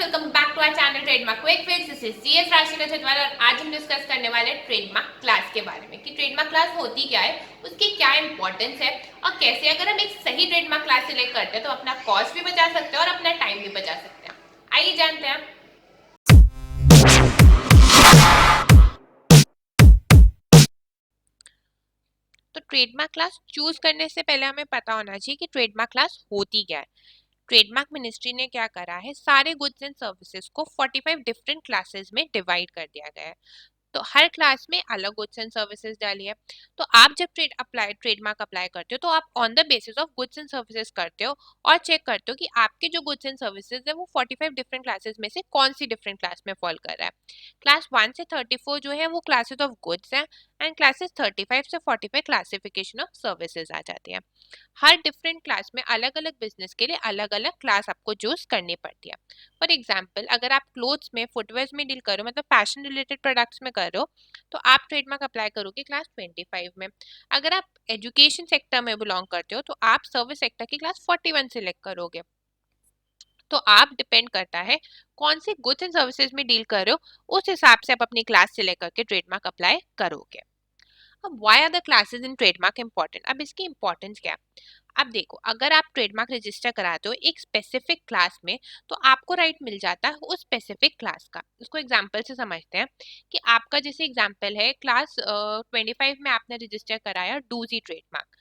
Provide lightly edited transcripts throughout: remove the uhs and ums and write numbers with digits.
Welcome back to our channel trademark quick fix. This is CS Rashika Chhatwal और आज हम discuss करने वाले हैं ट्रेडमार्क क्लास के बारे में कि ट्रेडमार्क क्लास होती क्या है, उसकी क्या इंपॉर्टेंस है और कैसे अगर हम एक सही ट्रेडमार्क क्लास सिलेक्ट करते हैं तो अपना कॉस्ट भी बचा सकते हैं और अपना टाइम भी बचा सकते हैं। आइए जानते हैं। तो ट्रेडमार्क क्लास चूज करने से पहले हमें पता होना चाहिए कि ट्रेडमार्क क्लास होती क्या है। ट्रेडमार्क मिनिस्ट्री ने क्या करा है, सारे गुड्स एंड सर्विसेज को 45 डिफरेंट क्लासेस में डिवाइड कर दिया गया है। तो हर क्लास में अलग गुड्स एंड सर्विसेज डाली है। तो आप जब ट्रेडमार्क अप्लाई करते हो तो आप on the basis of goods and services करते हो और चेक करते हो कि आपके जो गुड्स एंड सर्विसेज है वो 45 डिफरेंट क्लासेस में से कौन सी डिफरेंट क्लास में फॉल कर रहा है। क्लास 1 से 34 जो है वो क्लासेस ऑफ गुड्स हैं एंड क्लासेस 35 से 45 क्लासिफिकेशन ऑफ सर्विसेज आ जाती है। हर डिफरेंट क्लास में अलग अलग बिजनेस के लिए अलग अलग क्लास आपको चूज करनी पड़ती है। फॉर एग्जाम्पल, अगर आप क्लोथ्स में, फुटवेयर में डील करो, मतलब फैशन रिलेटेड प्रोडक्ट्स में कर रहे हो, तो आप ट्रेडमार्क अप्लाई करोगे क्लास 25 में। अगर आप एजुकेशन सेक्टर में बिलोंग करते हो तो आप सर्विस सेक्टर की क्लास 41 सिलेक्ट करोगे। तो आप डिपेंड करता है कौन सी गुड्स एंड सर्विसेज में डील कर रहे हो, उस हिसाब से आप अपनी क्लास सिलेक्ट करके ट्रेडमार्क अप्लाई करोगे। अब why are the classes in trademark important? अब इसकी इंपॉर्टेंस क्या है? अब देखो, अगर आप ट्रेडमार्क रजिस्टर कराते हो एक स्पेसिफिक क्लास में तो आपको राइट मिल जाता है उस स्पेसिफिक क्लास का। इसको एग्जांपल से समझते हैं कि आपका जैसे एग्जांपल है क्लास 25 में आपने रजिस्टर कराया डूजी ट्रेडमार्क।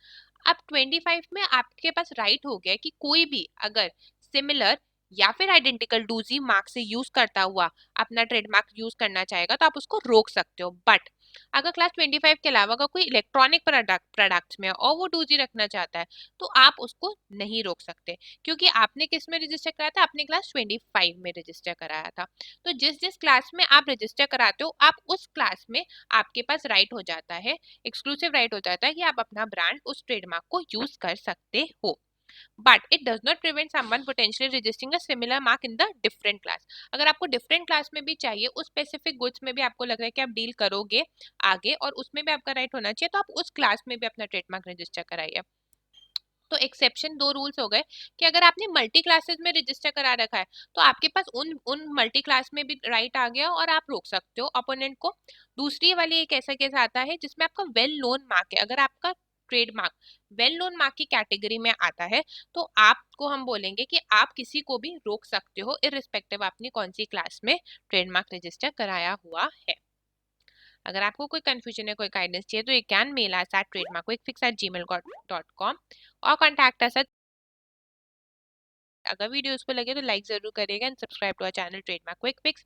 अब 25 में आपके पास राइट हो गया कि कोई भी अगर सिमिलर या फिर आइडेंटिकल डूजी मार्क से यूज करता हुआ अपना ट्रेडमार्क यूज करना चाहेगा तो आप उसको रोक सकते हो। बट अगर क्लास 25 के अलावा अगर कोई इलेक्ट्रॉनिक प्रोडक्ट्स में और वो डूजी रखना चाहता है तो आप उसको नहीं रोक सकते, क्योंकि आपने किस में रजिस्टर कराया था? आपने क्लास 25 में रजिस्टर कराया था। तो जिस जिस क्लास में आप रजिस्टर कराते हो आप उस क्लास में आपके पास राइट हो जाता है, एक्सक्लूसिव राइट हो जाता है कि आप अपना ब्रांड उस ट्रेडमार्क को यूज कर सकते हो। But it does not prevent someone potentially registering a similar mark in the different class. अगर आपको डिफरेंट क्लास में भी चाहिए, उस स्पेसिफिक गुड्स में भी आपको लग रहा है कि आप डील करोगे आगे और उसमें भी आपका राइट होना चाहिए, तो आप उस क्लास में भी अपना ट्रेडमार्क रजिस्टर कराइए। तो एक्सेप्शन दो रूल्स हो गए कि अगर आपने मल्टी क्लासेस में रजिस्टर करा रखा है तो आपके पास उन उन मल्टी क्लास में भी राइट आ गया और आप रोक सकते हो अपोनेंट को। दूसरी वाली एक ऐसा केस आता है जिसमें आपका वेल नोन मार्क है। अगर आपका ट्रेडमार्क वेल नोन मार्क की कैटेगरी में आता है तो आपको हम बोलेंगे कि आप किसी को भी रोक सकते हो इररिस्पेक्टिव आपने कौन सी क्लास में ट्रेडमार्क रजिस्टर कराया हुआ है। अगर आपको कोई कंफ्यूजन है, कोई गाइडेंस चाहिए तो you can mail us at trademarkquickfix@gmail.com और कॉन्टैक्ट अस। अगर वीडियो उसको लगे तो लाइक जरूर करिएगा and subscribe to our channel trademark quick fix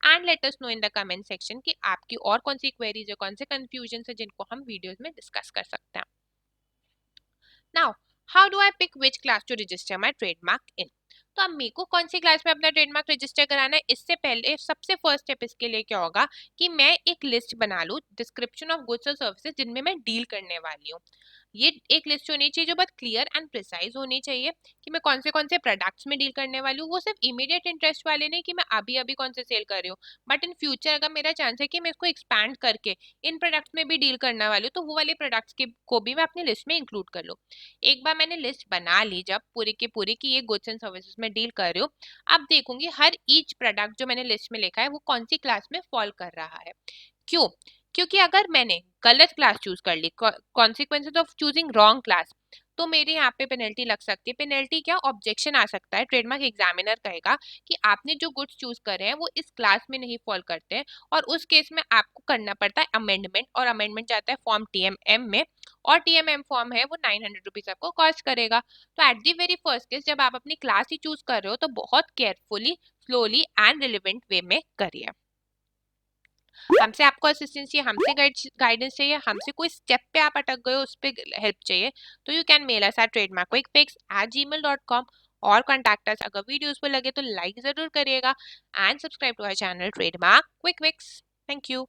and let us know in the comment section कि आपकी और कौन सी क्वेरीज है, कौन से कंफ्यूजन है जिनको हम वीडियोस में डिस्कस कर सकते हैं। Now, how do I pick which class to register my trademark in? तो अब मेरे को कौन सी क्लास में अपना ट्रेडमार्क रजिस्टर कराना है, इससे पहले सबसे फर्स्ट स्टेप इसके लिए क्या होगा कि मैं एक लिस्ट बना लूँ डिस्क्रिप्शन ऑफ गुड्स और सर्विसेज जिनमें मैं डील करने वाली हूँ। ये एक लिस्ट होनी चाहिए जो बहुत क्लियर एंड प्रिसाइज होनी चाहिए कि मैं कौन से प्रोडक्ट्स में डील करने वाली हूँ। वो सिर्फ इमीडिएट इंटरेस्ट वाले नहीं कि मैं अभी अभी कौन से सेल कर रही हूँ, बट इन फ्यूचर अगर मेरा चांस है कि मैं इसको एक्सपैंड करके इन प्रोडक्ट्स में भी डील करने वाली हूँ तो वो वाले प्रोडक्ट्स के को भी मैं अपनी लिस्ट में इंक्लूड कर लूँ। एक बार मैंने लिस्ट बना ली जब पूरी की पूरी की ये गुड्स एंड सर्विसेज में डील कर रही हूँ, अब देखूंगी हर ईच प्रोडक्ट जो मैंने लिस्ट में लिखा है वो कौन सी क्लास में फॉल कर रहा है। क्यों? क्योंकि अगर मैंने गलत क्लास चूज कर ली, consequences of choosing wrong class, तो मेरे यहाँ पे पेनल्टी लग सकती है। पेनल्टी क्या? ऑब्जेक्शन आ सकता है। ट्रेडमार्क एग्जामिनर कहेगा कि आपने जो गुड्स चूज करे हैं वो इस क्लास में नहीं फॉल करते हैं और उस केस में आपको करना पड़ता है अमेंडमेंट, और अमेंडमेंट जाता है फॉर्म टीएमएम में, और टीएमएम फॉर्म है वो 900 रुपीज आपको कॉस्ट करेगा। तो at the very first case जब आप अपनी क्लास ही चूज कर रहे हो तो बहुत केयरफुली, स्लोली एंड रिलेवेंट वे में करिए। हमसे आपको असिस्टेंस चाहिए, हमसे गाइडेंस चाहिए, हमसे कोई स्टेप पे आप अटक गए हो उस पर हेल्प चाहिए, तो you can mail us at trademarkquickfix@gmail.com और कॉन्टैक्ट अस। अगर वीडियो उसको लगे तो लाइक जरूर करिएगा and subscribe to our channel trademark quick fix. Thank you.